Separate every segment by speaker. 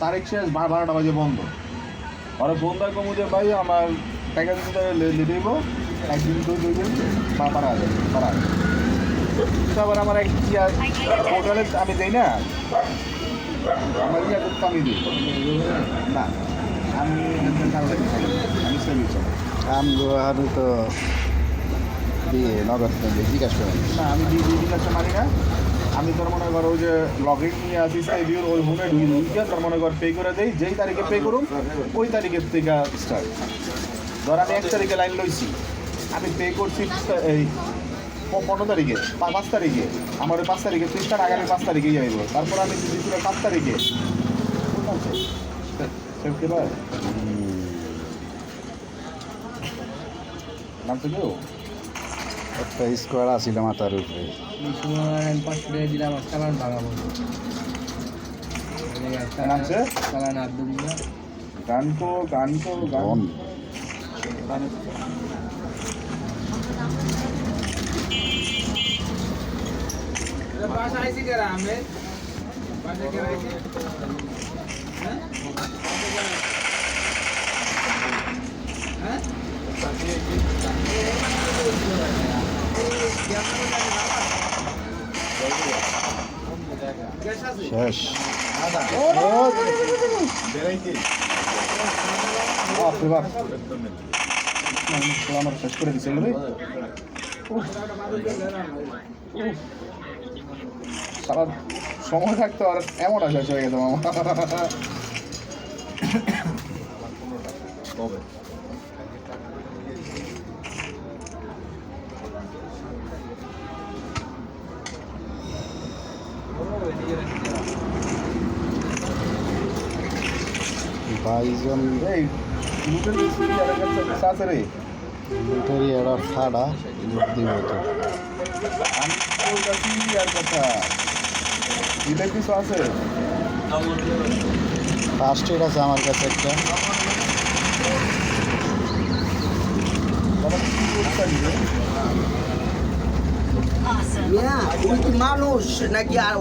Speaker 1: তারিখ শেষ 12টা বাজে বন্ধ। ওরা বন্ধ কমুদে ভাই আমার টাকা দিতে দিব একদিন দুই দিন পারা যাবে পারা আবার আমার এক হোটেলে আমি দিই না, আমার ইয়া করতে আমি দিই না, আমি সার্ভিস
Speaker 2: আমি তো দিয়ে নগদ জিজ্ঞাসা করেন
Speaker 1: না, আমি জিজ্ঞাসা মারি না। আমি তোর মনে কর ওই যে লগইন নিয়ে আসিস ভিউর ওই হোমে ঢুকে তোর মনে কর পে করে দেই, যেই তারিখে পে করুন ওই তারিখের থেকে স্টার্ট। ধর আমি 1 তারিখে লাইন লইছি, আমি পে করছি এই 15 তারিখে 5 তারিখে, আমার ওই 5 তারিখে ত্রিশটার আগামী 5 তারিখেই যাইব। তারপর আমি দিচ্ছিল 7 তারিখে সেপ্টেম্বর নাম তো কেউ
Speaker 2: একটা স্কোয়ার আসিল মাথার উপরে
Speaker 3: দিলাম চালান ভাঙাবো
Speaker 1: নামছে
Speaker 3: চালান আব্দুল্লাহ
Speaker 1: গান
Speaker 2: বন
Speaker 3: বাসা আইসি কেরা আমি বাসা কেরা আইসি হ্যাঁ
Speaker 2: শেষ
Speaker 1: আমার শেষ করে দিচ্ছে সারা সময় থাকতো আর এমন শেষ হয়ে গেছে আমার
Speaker 2: বাইজন
Speaker 1: এই লুটের আছে রে
Speaker 2: লুটেরই একটা ফাড়া লুট দিব তো
Speaker 1: আমি বলতেছি আর কথা দিলে কিছু আছে
Speaker 2: ফার্স্ট এড আছে আমার কাছে একটা
Speaker 3: মানুষ নাকি আর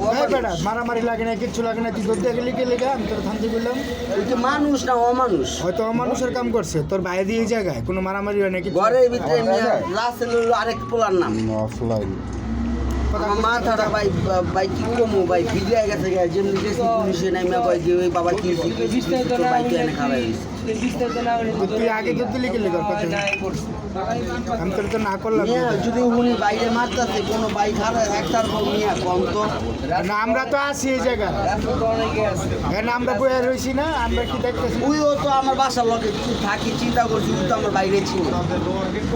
Speaker 4: মারামারি লাগে না, কিচ্ছু লাগে না। তুই দৌড়তে গেলি কে লেগে আমি তোর থামতে বললাম
Speaker 3: মানুষ না অমানুষ,
Speaker 4: হয়তো অমানুষের কাম করছে। তোর বাইরে দিয়ে জায়গায় কোনো মারামারি হয় না, কিছু
Speaker 3: ঘরের ভিতরে রাসেল আরেক পোলার নাম
Speaker 2: অফলাইন
Speaker 3: আমার মাথাটা ভাই কি কমু ভাই ভিজে গেছে যেমনি গেছি পুলিশে নাইমা কয় যে ওই বাবা কি বাইকে এনে খারাই
Speaker 4: তুই আগে দৌড়তে লিখে লেগে আমি তোর তো না করলাম।
Speaker 3: যদি উনি বাইরে মারতেছে কোনো বাইক হারা একটার নিয়ে কম তো
Speaker 4: না, আমরা তো আছি এই জায়গায়, আমরা বয়ে রয়েছি না, আমরা কি দেখতেছি
Speaker 3: ওইও তো আমার বাসার লগে থাকি চিন্তা করছি তো আমার বাইরে ছিল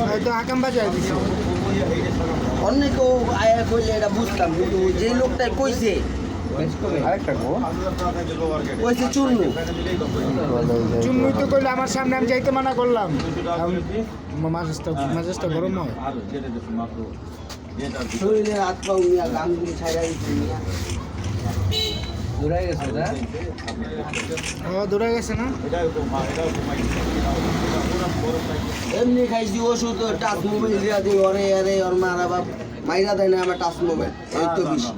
Speaker 4: হয়তো আকাম বাজায় দিছে।
Speaker 3: অনেকেও আয়া কইলে এটা বুঝতাম, কিন্তু যে লোকটাই কইছে
Speaker 1: আরেকটা গো
Speaker 3: কইছে চুন্নু
Speaker 4: চুন্নুই তো কইলে আমার সামনে, আমি যাইতে মানা করলাম। মাঝেটা গরম হয়,
Speaker 3: শরীরের হাত পাও নিয়ে গাঙ্গুলি ছাইড়া দিচ্ছে নিয়ে দৌড়াই গেছে না
Speaker 4: দৌড়ে গেছে না।
Speaker 3: এমনি খাইছি ওষুধ টাচ মোবাইল দিয়া দিই ওরে আরে ওর মারা বাপ মাইরা দেয় না আমার টাচ মোবাইল এই তো বেশি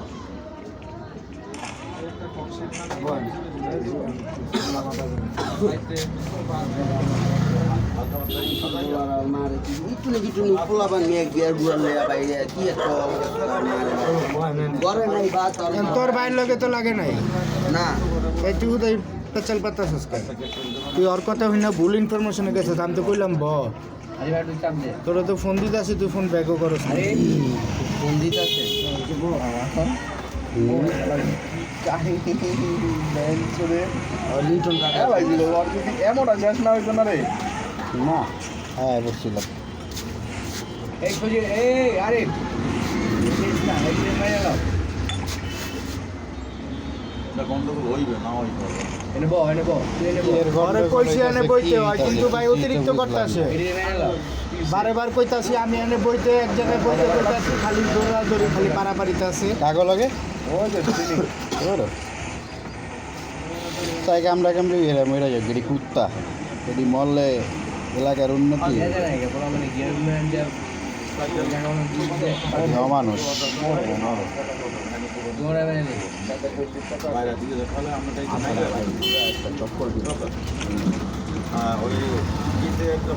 Speaker 4: তোর বাইরের লগে তো লাগে নাই
Speaker 3: না
Speaker 4: এই তুই তো পেচাল পাতা তুই ওর কথা হই না ভুল ইনফরমেশনে গেছে। আমি তো কইলাম তোরা তো ফোন দিতে আসি, তুই ফোন ব্যাকও করো
Speaker 3: ফোন দিতে আছে লিটন কাকা
Speaker 1: এমন আছে না হইতো না রে
Speaker 2: না হ্যাঁ বলছিলাম
Speaker 3: আরে
Speaker 4: ঘরে কইছি এনে বইতে হয়, কিন্তু ভাই অতিরিক্ত করতে আসে। বারেবার কইতাছি আমি এনে বইতে এক জায়গায় বইতে কইতাছি, খালি দৌড়াদৌড়ি খালি পারাপারিতে আছে।
Speaker 2: কাগো লাগে
Speaker 1: ওই যে
Speaker 2: তাই কামড়া কামড়ি মরে যাবে গেড়ি কুত্তা এটি মরলে এলাকার উন্নতি মানুষ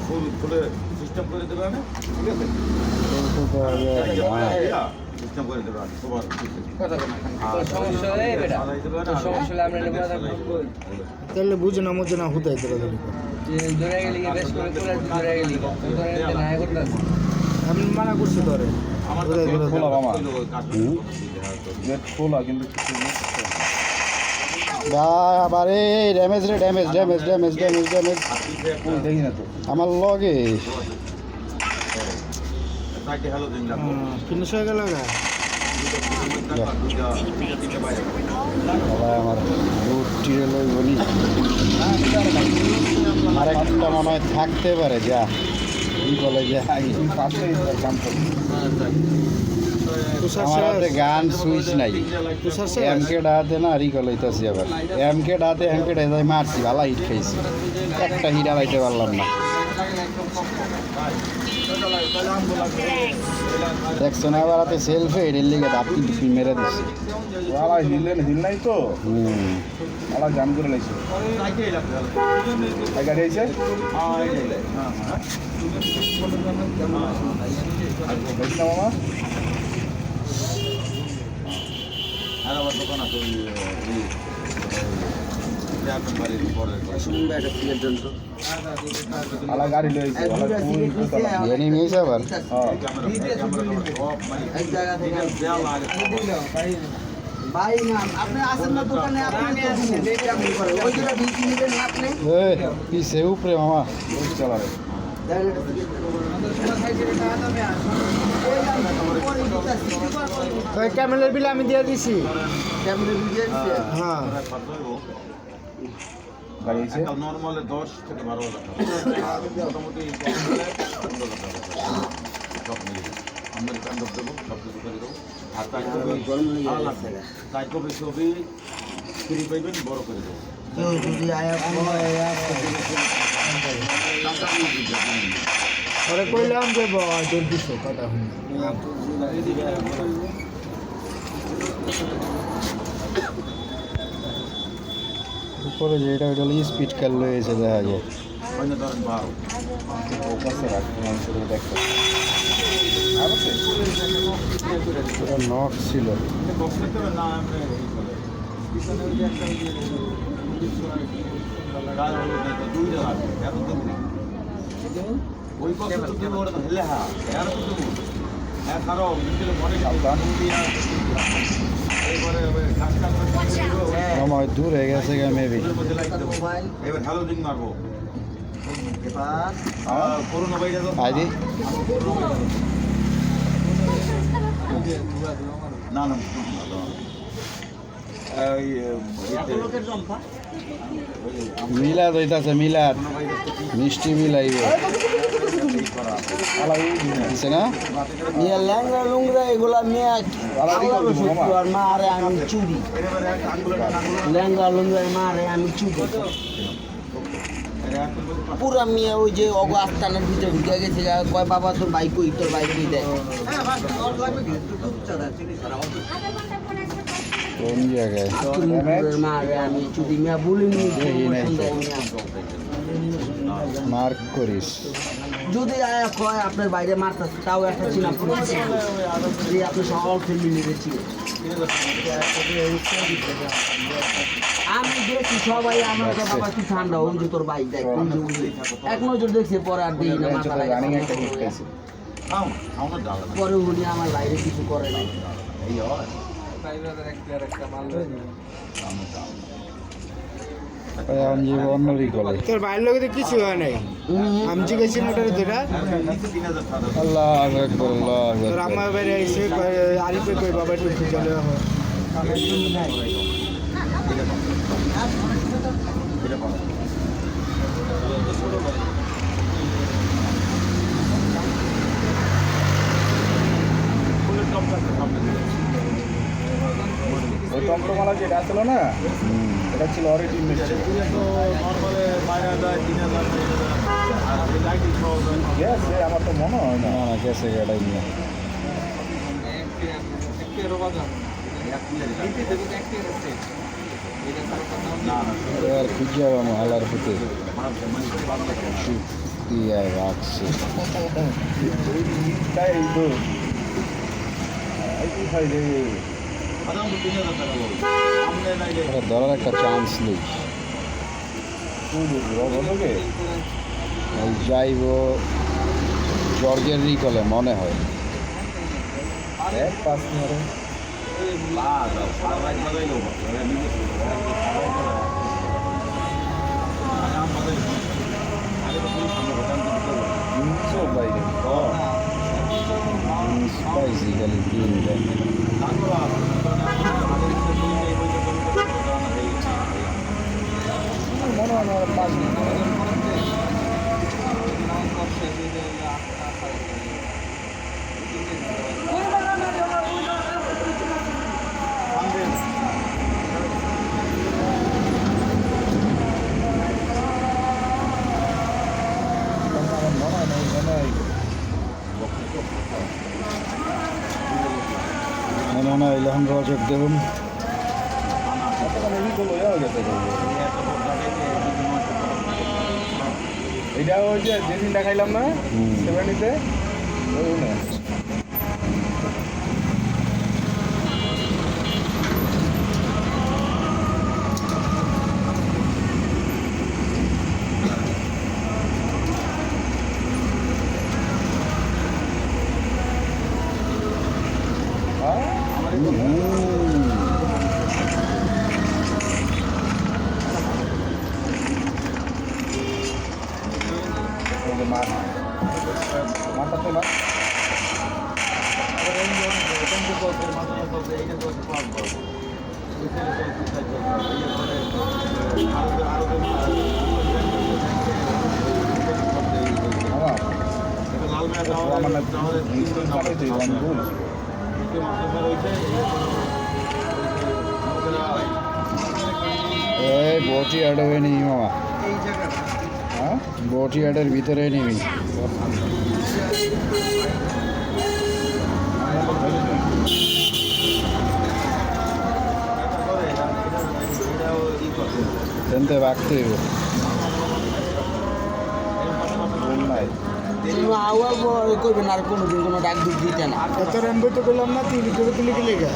Speaker 5: ফুল ফুলে সিস্টেম করে দেবে না ঠিক আছে সিস্টেম করে দেবে সবার
Speaker 4: তাহলে বুঝে না মুঝে না হুদাই তোরা আমি মানা করছি তোরে
Speaker 5: আমার
Speaker 1: খোলা মামা গেট খোলা কিন্তু কিছু মিশছে না।
Speaker 2: আবার এই ড্যামেজ রে damage damage damage damage damage
Speaker 1: কই দেখি না তো
Speaker 2: আমার লগে
Speaker 5: হ্যালো দিন লাগবে
Speaker 4: ফিনিশ হয়ে গেল গা
Speaker 2: আমার বুট টিরে লইবনি আর একটা মনে হয় থাকতে পারে যা এই বলে যা
Speaker 1: পাশে কাম করি
Speaker 4: তুষার
Speaker 2: আমার হাতে গান সুইচ নাই
Speaker 4: তুষার
Speaker 2: এমকে ডাতে না রিকল হইতাছি আবার এমকে ডাতে এমকে ডাতে মারছি ভালো হিট খাইছি একটা হিট আলাইতে পারলাম না দেখছো না আবার হাতে সেলফে এর লিগে দাপি দুপি মেরে দিচ্ছে
Speaker 1: ওয়ালা হিল নাই তো ওয়ালা জাম করে লাইছে এই গাড়ি আইছে দেখি না মামা
Speaker 5: আর আমার দোকান আছে
Speaker 3: শুনবে একটা সিলের জন্য
Speaker 1: ওয়ালা গাড়ি লইছে ওয়ালা ফুল
Speaker 2: এনিমিস আবার
Speaker 1: হ্যাঁ
Speaker 3: এক জায়গা থেকে ভাই না আপনি আসেন না দোকানে আপনি ওই যেটা বিক্রি নেবেন না আপনি
Speaker 2: এই পিছে উপরে মামা
Speaker 1: চলা রে
Speaker 4: ওই ক্যামেলের বিল আমি দিয়ে দিছি হ্যাঁ
Speaker 1: গাড়ি আইছে
Speaker 5: নর্মালে 10 থেকে 12 টাকা মোটামুটি সব মিলে আমেরিকান লোক দেবো সব কিছু করে দেবো আর তাই তাই কবে ছবি ফ্রি পাইবেন বড় করে দেবো
Speaker 3: কেউ যদি আয়া
Speaker 4: ওরে কইলাম যে জোর দিছো কথা শুনি
Speaker 2: উপরে যেটা ওইটা স্পিড কার লয়েছে দেখা যায়
Speaker 5: অন্য ধরেন 12
Speaker 1: কাছে রাখতে মানুষের দেখতে আর আছে
Speaker 2: পুরো নক ছিল
Speaker 5: বক্স করতে হবে না আমরা দুইটা লাগবে এত দিন ওই কথা তো তুমি ওরা হেলে হ্যাঁ এর তো তুমি হ্যাঁ কারো মিছিল মনে সাবধান এবারে কাজটা করে
Speaker 2: আমার দূর হয়ে গেছে মেবি
Speaker 5: এবার হ্যালো দিন মারবো
Speaker 3: এবার
Speaker 5: করোনা ভাইরাস
Speaker 2: আইডি
Speaker 5: না না
Speaker 2: মিলাদ হইতাছে মিলাদ মিষ্টি মিলাইবে দিছে না
Speaker 3: নিয়ে ল্যাংড়া লুংরা এগুলা নিয়ে আর মারে আমি চুরি ল্যাংড়া লুংরা মারে আমি চুরি পুরা মেয়ে ওই যে অগ আস্তানের ভিতরে ঢুকে গেছে কয় বাবা তোর বাইক কই তোর বাইক কই দেয়
Speaker 2: কোন জায়গায়
Speaker 3: মারে আমি চুরি মিয়া বলিনি
Speaker 2: দেখি নাই তো। মার্ক করিস
Speaker 3: যদি আয়া কয় আপনার বাইরে মারতেছে তাও একটা চিনা যে আপনি সকল ফেলে নিয়েছি আমি দেখছি সবাই আমার বাবা কি ঠান্ডা ওই যে তোর বাইক দেখ কোন যে এক নজর দেখছে পরে আর দিই না মাথা লাগে
Speaker 1: রানিং একটা হিট খাইছে
Speaker 3: পরে উনি আমার বাইরে কিছু করে নাই
Speaker 2: আমি যে অন্য রিকলে
Speaker 4: তোর বাইরের লোকে তো কিছু হয় নাই আমি জিজ্ঞেসি না ওটার দুটা
Speaker 2: আল্লাহ আকবার আল্লাহ
Speaker 4: তোর
Speaker 2: আকবার
Speaker 4: আমার বাইরে এসে আরিফে কই বাবা একটু চলে
Speaker 1: ওই টমটমালা যেটা আসলো না এটা ছিল অলরেডি মিষ্টি
Speaker 5: নর্মালে 5000 3000 আর এই লাইটিং সহজ হয় না।
Speaker 1: গ্যাস আমার তো মনে হয় না
Speaker 2: না না গেছে গাড়াই না
Speaker 5: না না
Speaker 2: আর খুঁজে আমার হালার পুতে দিয়ে রাখছে
Speaker 1: তাই তো এই ভাই রে
Speaker 5: সাধারণত 3000 টাকা বলবো সামনে নাইলে
Speaker 2: ওরা ধরার একটা চান্স নেই
Speaker 1: তুই বলবে
Speaker 2: ওই যাইব জর্জের রিকলে মনে হয়
Speaker 1: এক পাঁচ মারে
Speaker 5: বাস আর রাইট বাজাইলো ওরা নিজে আগাম বাজাইলো আগে তো পুলিশ সামনে ভোটান দিতে হবে
Speaker 1: তিনশো বাইরে
Speaker 2: স্পাইসি খালি দিন দেয়
Speaker 5: তারপর আমাদের ইচ্ছে পুলিশ এই বইটা করতে
Speaker 1: মনে হয় না পাঁচ মিনিট
Speaker 2: মনে হয় এলাম রজব দেবন
Speaker 1: এটা ওই যে যেদিন দেখাইলাম না
Speaker 2: হুম।
Speaker 1: সেভেন্টিতে ওই না মাথা তোলা আমার না
Speaker 2: এই বটি আডবে নি মামা
Speaker 1: হ্যাঁ
Speaker 2: বটি আডের ভিতরে নিবি তেনতে বাগতে হইব
Speaker 1: রুম নাই
Speaker 3: আওয়ার করবেন আর কোনোদিন কোনো ডাক দুধ দিতে না
Speaker 4: তোর আমি বইতে করলাম না তুই ভিতরে তুলে গেলে গা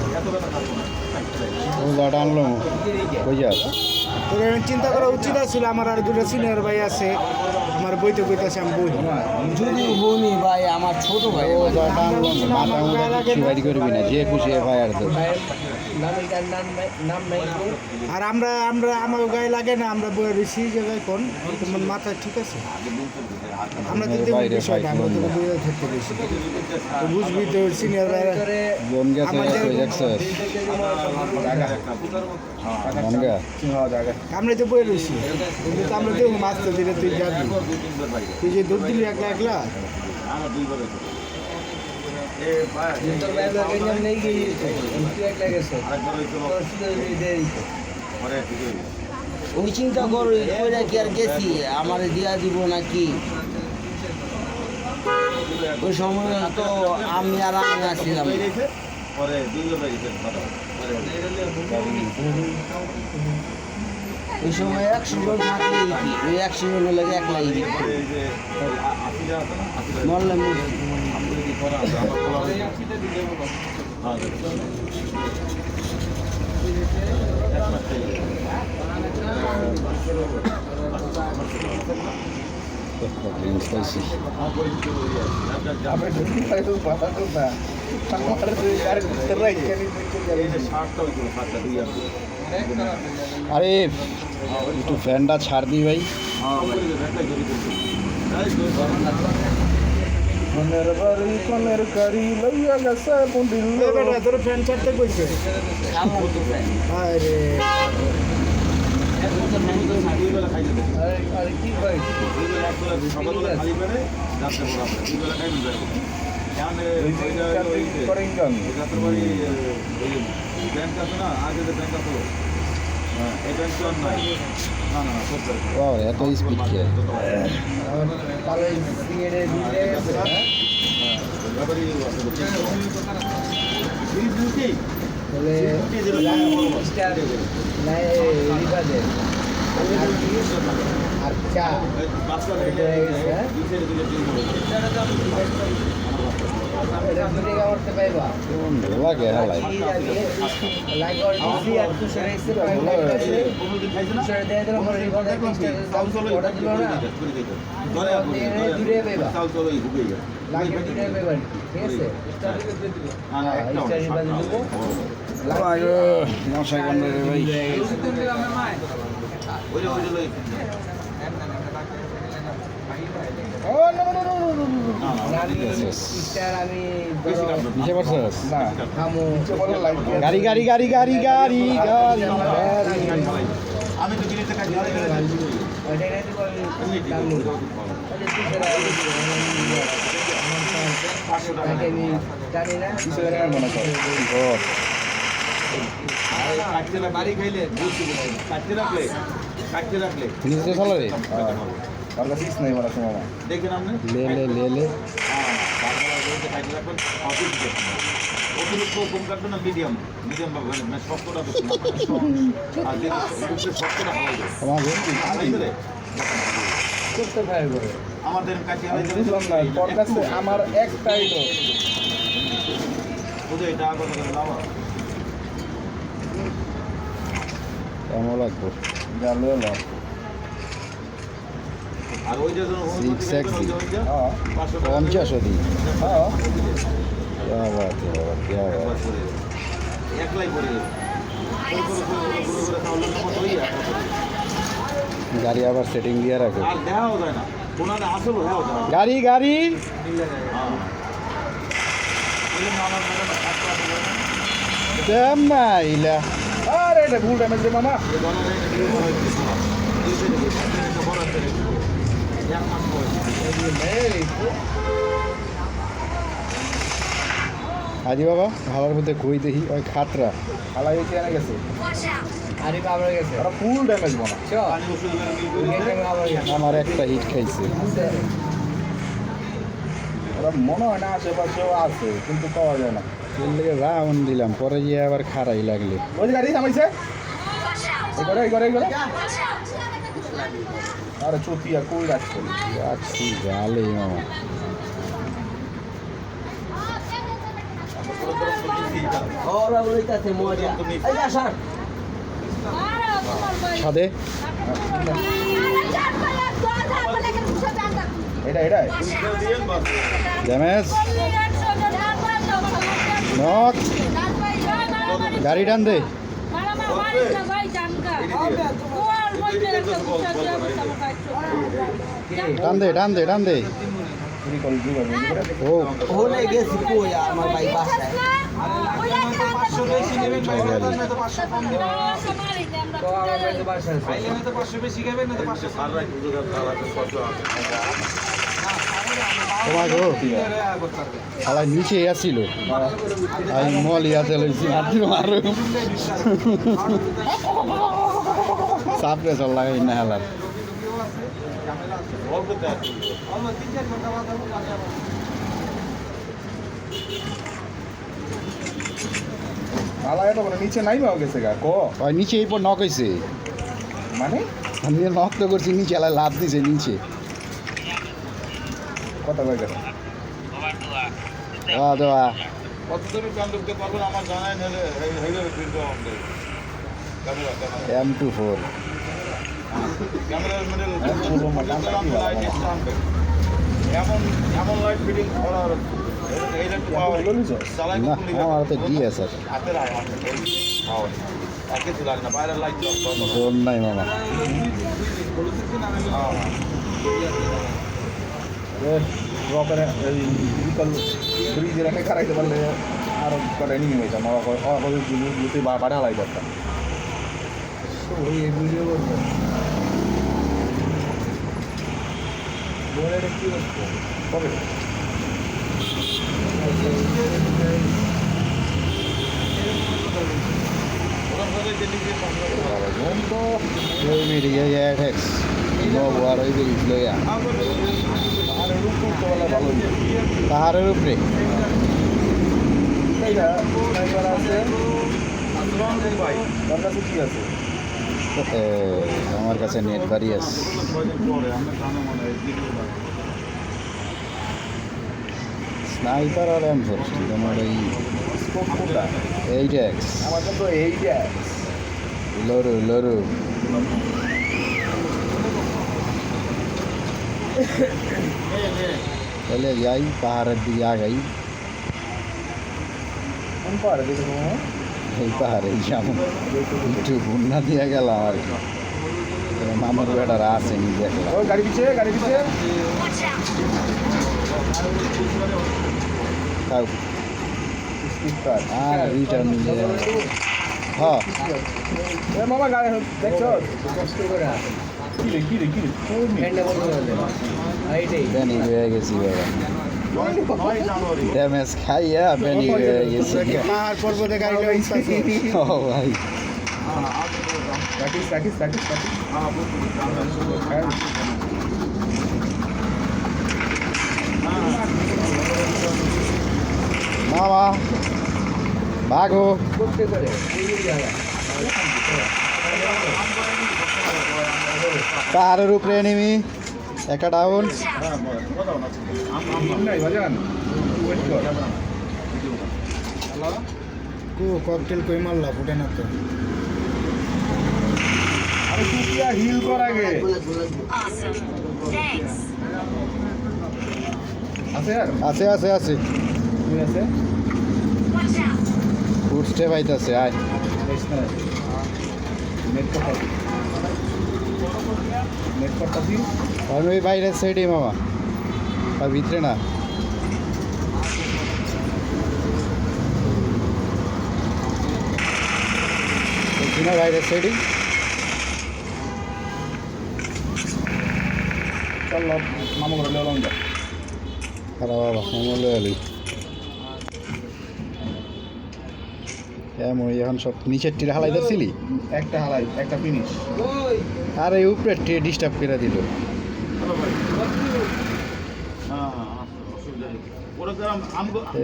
Speaker 2: ও দাঁড়া আনলো কই যাস
Speaker 4: তোর আমি চিন্তা করা উচিত ছিল আমার আর দুটো সিনিয়র ভাই আছে আমার বইতে বইতেছে আমি বই
Speaker 3: যদি বনি ভাই আমার ছোট ভাই
Speaker 2: ও দাঁড়া আনলো মাথা মুখে কিছু বাইর করবি না যে খুশি ফায়ার দে
Speaker 4: আর আমরা আমরা আমার গায়ে লাগে না আমরা বইয়ের বেশি জায়গায় কোন তোমার মাথা ঠিক আছে আমরা তো দেখব
Speaker 2: বাইরে
Speaker 4: বিষয়টা আমরা তো
Speaker 2: ফাইট
Speaker 4: বইয়ের ক্ষেত্রে বেশি তো বুঝবি তো সিনিয়র ভাইরা
Speaker 2: জন গেছে কই যাচ্ছিস মনগা
Speaker 1: জায়গা
Speaker 4: আমরা তো বইয়ের বেশি কিন্তু তো আমরা দেখব মাছ তো দিলে তুই যাবি তুই যে দুধ দিলি একলা একলা
Speaker 3: ওই চিন্তা করো কইরা কি আর গেছি আমার দিয়া দিব নাকি ওই সময় তো আমি আর আমি আসছিলাম
Speaker 5: পরে দুইজন
Speaker 3: ওই সময় 100 জন থাকলে কি ওই 100 জনের লাগে একলাই
Speaker 5: এই যে 80 টাকা আছে না 80 টাকা
Speaker 3: মরলে
Speaker 5: আপনি যদি করা আছে আমার খোলা হয়ে হ্যাঁ এক মাস থেকে
Speaker 2: স্পাইসি
Speaker 1: આપણે ઢોકી ખાઈ તો પાતા તો ના અમારે તો યાર તરાઈ કે
Speaker 5: এই যে শার্টটা ওইগুলো শার্টটা দুই আছে
Speaker 2: আরে একটু ফ্যানটা ছাড় দি ভাই
Speaker 5: হ্যাঁ ওই যে ব্যাগটা জড়িত
Speaker 1: মনের বাড়ি কোনের কারি লইয়া গেছে মুন্ডিল
Speaker 4: বেটা তোর ফ্যান ছাড়তে কইছে আরে
Speaker 5: দুইবেলা খাইতে দেয়
Speaker 1: আরে কি ভাই
Speaker 5: দুইবেলা একবেলা সকালবেলা খালি পেটে রাত্রে পড়া পড়ে দুইবেলা খাই দুইবেলা
Speaker 1: ওই যে করে ইনকাম
Speaker 5: যাত্রাবাড়ি ওই ব্যাংক আছে না আগে যে ব্যাংক আছে এটা কি আর নাই না না না করতে
Speaker 2: বাবা এত স্পিড কে
Speaker 3: তাহলে সিগারেট দিলে
Speaker 5: ব্যাপারই আছে এই দুটি
Speaker 3: বলে স্টার নাই রিবাদে আর চা
Speaker 5: বাচ্চা
Speaker 3: এটা হ্যাঁ
Speaker 5: দুই দিলে তিন করে
Speaker 3: এটা দুটো করতে পাইবা
Speaker 2: লাগে হালাই
Speaker 3: লাইক আর দিছি আর তো সেরে এসে পাইছে
Speaker 5: কোনদিন খাইছ না
Speaker 3: সেরে দেয় দিলাম পরে রিবাদে
Speaker 5: চাউল চলো
Speaker 3: অর্ডার দিল না
Speaker 5: ধরে
Speaker 3: দূরে পাইবা
Speaker 5: চাউল চলো হুবে গেল
Speaker 3: লাগে দূরে পাইবা ঠিক আছে
Speaker 5: না না একটা
Speaker 3: স্টার রিবাদে দিব
Speaker 2: মশাই কামড়ে রে ভাই
Speaker 5: ওই ওই লই
Speaker 1: ও no no no no no
Speaker 3: আমি স্টার আমি
Speaker 5: বেশি কাম
Speaker 2: নিচে পারছস
Speaker 1: না
Speaker 3: খামু
Speaker 1: বলে লাইট
Speaker 2: গাড়ি গাড়ি গাড়ি গাড়ি গাড়ি গাড়ি
Speaker 5: আমি তো গিরিতে কাজ করি
Speaker 3: ওইটা নাই দিব আমি খামু আমি জানি না
Speaker 1: মনে করে
Speaker 2: ও
Speaker 5: বাড়ি খাইলে কাটতে রাখলে
Speaker 2: নিচে চলো রে
Speaker 1: আর কাছে ইস নাই বলা সময়
Speaker 5: দেখেন আপনি
Speaker 2: লে লে লে লে
Speaker 5: কাটতে রাখবেন অতিরিক্ত কম কাটবেন না মিডিয়াম মানে শক্তটা বেশি আর যে শক্তটা হয়
Speaker 2: আমাকে
Speaker 3: করতে পারবো
Speaker 5: আমাদের কাছে
Speaker 1: বুঝলাম না তোর কাছে আমার একটাই তো
Speaker 5: বুঝে এটা কথা লাভ
Speaker 2: কেমন লাগবো
Speaker 1: জানো না
Speaker 5: আর ওই যে
Speaker 2: Six sexy.
Speaker 1: হ্যাঁ
Speaker 2: 50 দি
Speaker 1: হ্যাঁ
Speaker 2: क्या बात है बाबा क्या बात
Speaker 5: একলাই করে
Speaker 2: গাড়ি আবার সেটিং দিয়ে রাখো
Speaker 5: আর দেখাও যায় না ওনাদের আসল হয়েও যায় না।
Speaker 2: গাড়ি গাড়ি
Speaker 5: হ্যাঁ। ওই জন্য আমার ম্যাডাম থাকতে আসে না।
Speaker 2: দেম না ইলা
Speaker 1: আরে এটা ভুল ড্যামেজ রে মামা
Speaker 5: এই ধরনের একটা নিয়ম করা হয়েছে। এই যে দেখি, একটা বড় একটা রেখে। এক মাস বয়স।
Speaker 2: আজি বাবা হালার মধ্যে কই দেখি ওই খাতরা
Speaker 1: হালাই হইতে এনে গেছে
Speaker 3: আরে বাবা গেছে
Speaker 1: আর ফুল ড্যামেজ বানা
Speaker 5: পানি ওষুধ মেরে বিল করে দিতে।
Speaker 3: বাবা গেছে
Speaker 2: আমার একটা হিট খাইছে
Speaker 1: ওরা মনে হয় না আশেপাশেও আছে কিন্তু পাওয়া যায় না
Speaker 2: এর লেগে রাউন্ড দিলাম পরে গিয়ে আবার খারাই লাগলে
Speaker 1: ওই যে গাড়ি থামাইছে এই করে আরে চুতিয়া কই রাখছে
Speaker 2: যাচ্ছি গালে মামা
Speaker 3: ওরা বলইতাছে মজা এই যা স্যার
Speaker 2: ছাদে
Speaker 1: এটা
Speaker 2: ড্যামেজ নক গাড়ি টান দে টান দে টান দে টান দে
Speaker 1: চুরি করে দিবে
Speaker 2: ও
Speaker 3: ওনে গেছি কই আমার ভাই বাসায় তো আমার ভাই তো বাসায় আছে
Speaker 5: সারা কিছু খাওয়াতে কষ্ট আছে।
Speaker 2: তোমাকে শালা নিচে আসছিল আমি মল ইয়াতে লইছি মারু সাপরে চল লাগাই না হেলার
Speaker 5: অল্পতে আছে।
Speaker 1: আলা এটা মানে নিচে নাই পাওয়া গেছে গা ক
Speaker 2: ওই নিচে এই পর নক হয়েছে
Speaker 1: মানে
Speaker 2: আমি নক তো করছি নিচে এলা লাভ দিছে নিচে
Speaker 1: কথা কই গেছে
Speaker 2: দেওয়া
Speaker 5: কত দূরে কাম ঢুকতে পারবেন আমার জানাই নাহলে হেলে প্রিন্ট আমাদের ক্যামেরা
Speaker 2: M24
Speaker 5: ক্যামেরার মধ্যে
Speaker 1: পুরো মাথা
Speaker 5: লাইট স্ট্যান্ড এমন এমন লাইট ফিটিং করার এই লাইট পাওয়া
Speaker 1: ললিছো
Speaker 5: চালাই
Speaker 2: না আমার তো ডিএসআর
Speaker 5: হাতের আয় পাওয়া একে তো লাগে না বাইরের লাইট
Speaker 2: জোর নাই মামা
Speaker 1: রকের এই বিকল ব্রিজের এনে খারাইতে পারলে আর কটা নিয়ে হইতাম আমার যদি বাড়া লাই করতাম
Speaker 3: ওই ভিডিও করবে বলে কি করতে
Speaker 1: কবে ঘুম তো
Speaker 2: ওই বেরিয়ে অ্যাটেক্স নব আর ওই বেরিয়ে লইয়া
Speaker 1: আর রূপ করতে বলে ভালো
Speaker 2: পাহাড়ের উপরে
Speaker 1: এইটা স্নাইপার আছে তার কাছে কি আছে
Speaker 2: আমার কাছে নেট বাড়ি আছে স্নাইপার আর M40 তোমার এই
Speaker 1: স্কোপ কোনটা
Speaker 2: 8x
Speaker 1: আমার তো এইটা
Speaker 2: লরু লরু তাহলে যাই পাহাড়ের দিকে আগাই
Speaker 1: কোন পারে দেখো
Speaker 2: এই পাহাড়ে যেমন একটু বন্যা দিয়ে গেলাম আর কি মামার বেটারা আসেনি দেখলাম
Speaker 1: ও গাড়ি পিছে
Speaker 2: তাও
Speaker 1: স্পিকার
Speaker 2: আর রিটার্ন হ্যাঁ
Speaker 1: এ মামা গাড়ি দেখছো কি রে
Speaker 2: বেনি হয়ে গেছি বাবা ড্যামেজ খাইয়া বেনি হয়ে গেছি
Speaker 4: পাহাড় পর্বতে গাড়ি লইতাছে
Speaker 2: ও ভাই
Speaker 1: প্র্যাকটিস
Speaker 2: মামা ভাগো পাহাড়ের উপরে নেমি একটা ডাউন
Speaker 1: নাই বাজান ওয়েট কর
Speaker 4: ককটেল কই মারলা ফুটে না তো
Speaker 1: আরে তুই কি হিল কর আগে
Speaker 6: Awesome. Thanks.
Speaker 1: আছে আর
Speaker 2: আছে
Speaker 1: তুমি আছে
Speaker 6: Watch out.
Speaker 2: ফুড স্টেপ আইতাছে আয়
Speaker 1: নেট করতাছি
Speaker 2: আমি ওই বাইরের সাইডে মামা আর ভিতরে না না বাইরের সাইডে
Speaker 1: চল মামা করে লেলাম যা
Speaker 2: খারাপ বাবা আমার লয়ে এলি এমন এখন সব নিচের টিরে হালাই দিচ্ছিলি
Speaker 1: একটা হালাই একটা ফিনিশ
Speaker 2: আর এই উপরে টিরে ডিস্টার্ব করে দিল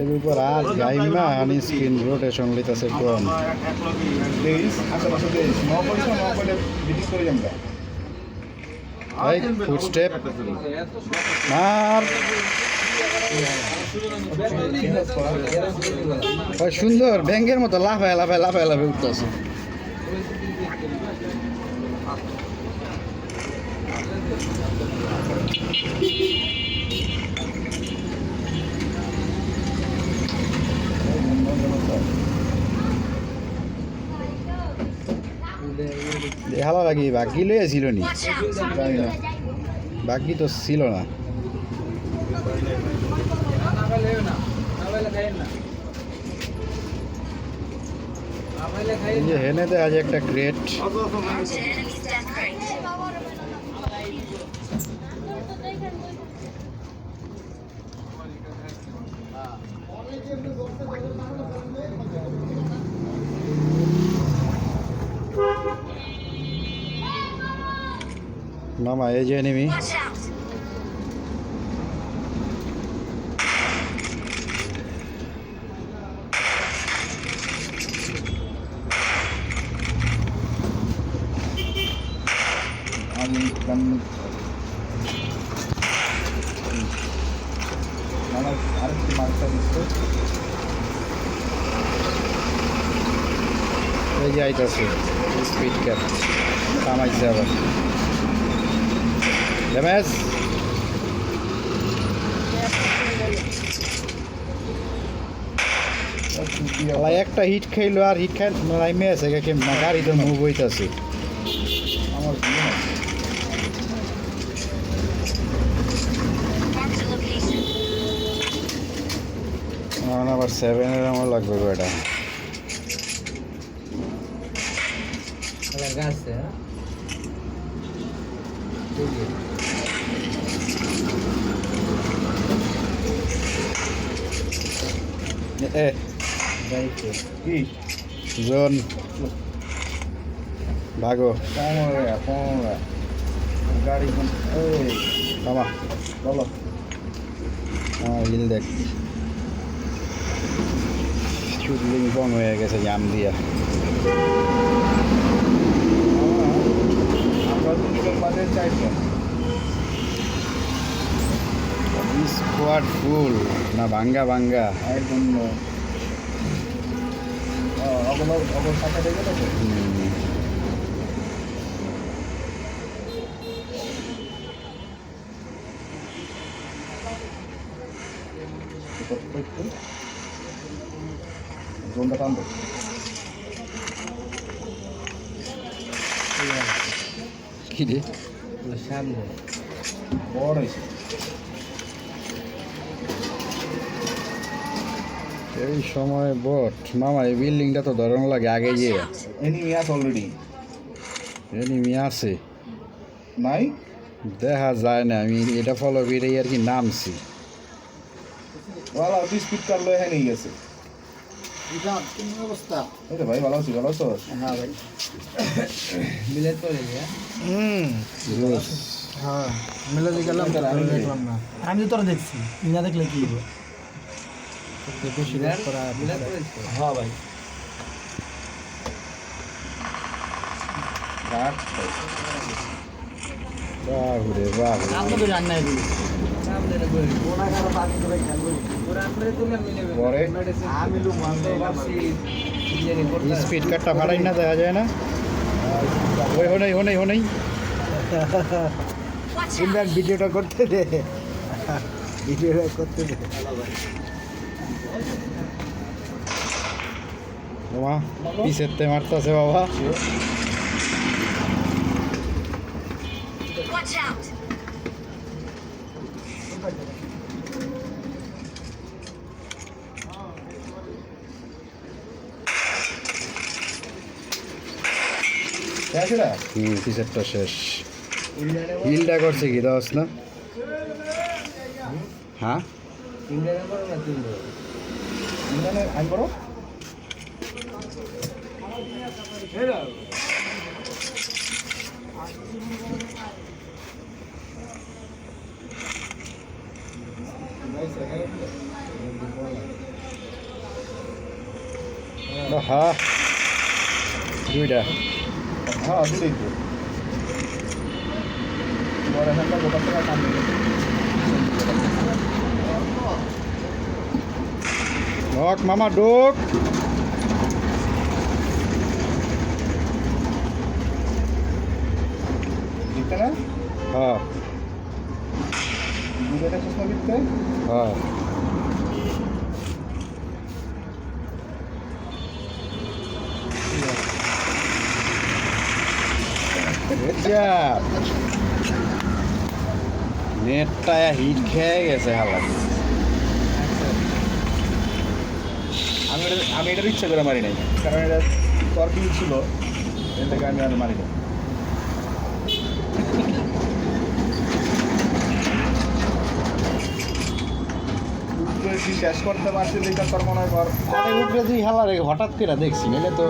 Speaker 2: এর উপর আর যাই না আনি স্ক্রিন রোটেশন লইতাছে কম
Speaker 1: দেইস আশেপাশে দেইস ন করিস ন করলে বিটিং করে যামটা
Speaker 2: এই ফুড স্টেপ মার ওই সুন্দর ব্যাঙ্গের মতো লাফায় উঠতেছে হালা লাগি বাকি লইয়াছিল নি
Speaker 6: Watch out.
Speaker 1: জানি না
Speaker 2: বাকি তো ছিল না এই যে হেনেতে আজ একটা great
Speaker 6: Marked an enemy's death crate.
Speaker 2: মামা এই যে এনিমি
Speaker 6: Watch out.
Speaker 1: আমি আমার আরেকটি মার্কটা দিচ্ছে
Speaker 2: এই যে আইতাছে স্পিড ক্যাপ কামাইছে আবার ড্যামেজ একটা হিট খাইলো আর হিট খাই লাইমে আছে কেমন গাড়ি তো মুভ হইতাছে
Speaker 1: আমার জীবন
Speaker 6: Marked a location.
Speaker 2: আমার আবার 7-এর আমার লাগবে এটা
Speaker 1: কি
Speaker 2: জোন ভাগো
Speaker 1: পনেরো গাড়ি এই
Speaker 2: মামা
Speaker 1: বলো
Speaker 2: আমার হিল দেখ চুদলিং বং হয়ে গেছে জাম দিয়া
Speaker 1: আমরা দুজন বাদে চাইছেন
Speaker 2: স্কোয়াড ফুল না ভাঙ্গা ভাঙ্গা
Speaker 1: একদম অগর টাকা দেখে তো জোনটা টানবো
Speaker 2: কি রে
Speaker 3: সামনে
Speaker 1: বড় হয়েছে
Speaker 2: এই সময় বট মামা এই বিল্ডিংটা তো ধরন লাগে আগে
Speaker 6: Watch
Speaker 2: গিয়ে
Speaker 6: out.
Speaker 1: এনিমি আছে অলরেডি
Speaker 2: এনিমি আছে
Speaker 1: নাই
Speaker 2: দেখা যায় না আমি এটা ফলো করে আর কি নামছি
Speaker 1: ভালো তুই স্পিড কার লয়ে হ্যাঁ নিয়ে গেছে
Speaker 4: অবস্থা
Speaker 1: এই তো ভাই ভালো আছি ভালো আছো
Speaker 3: হ্যাঁ ভাই মিলে চলে যায়
Speaker 4: হ্যাঁ মিলে দিয়ে গেলাম তো আমি দেখলাম না আমি তো তোরা দেখছি না দেখলে কি হবে
Speaker 3: মিলে চলেছে হ্যাঁ ভাই
Speaker 2: বাহুরে বাহুরে
Speaker 4: আপনাদের রান্নায় দিই
Speaker 3: সামনে বলি কোনা কারো বাকি করে খেয়াল করি ওরা আপনাদের তুমি মিলে
Speaker 1: পরে
Speaker 3: আমি লু মানতে পারছি ইঞ্জিনিয়ারিং করতে
Speaker 2: স্পিড কাটটা ফাড়াই না দেখা যায় না ওই হনেই হনেই হনেই
Speaker 6: Watch out.
Speaker 4: ইমরান ভিডিওটা করতে দে ভিডিওটা করতে দে
Speaker 2: মামা পিছেরতে মারতাছে বাবা
Speaker 6: Watch out.
Speaker 1: শেষ এটা
Speaker 2: পিছেরটা শেষ হিলটা করছে কি দশ না হ্যাঁ
Speaker 3: ইঞ্জিনিয়ারিং করো না তুমি
Speaker 1: ইংল্যান্ডে আইন করো
Speaker 2: হ্যাঁ দুইটা
Speaker 1: হ্যাঁ দুটোই তো বড় একটা গোটা টাকা কাম
Speaker 2: ঢোক মামা ঢোক
Speaker 1: দিতে না
Speaker 2: হ্যাঁ
Speaker 1: দুটোটা চশমা দিতে
Speaker 2: হ্যাঁ নেটটা হিট খেয়ে গেছে হালা
Speaker 1: আমি এটার ইচ্ছা করে মারি নাই কারণ এটা তর্কি ছিল এর থেকে আমি আর মারি না শেষ করতে পারছি যেটা তোর মনে কর
Speaker 2: উপরে তুই হালা রে হঠাৎ করে দেখছি নাহলে তো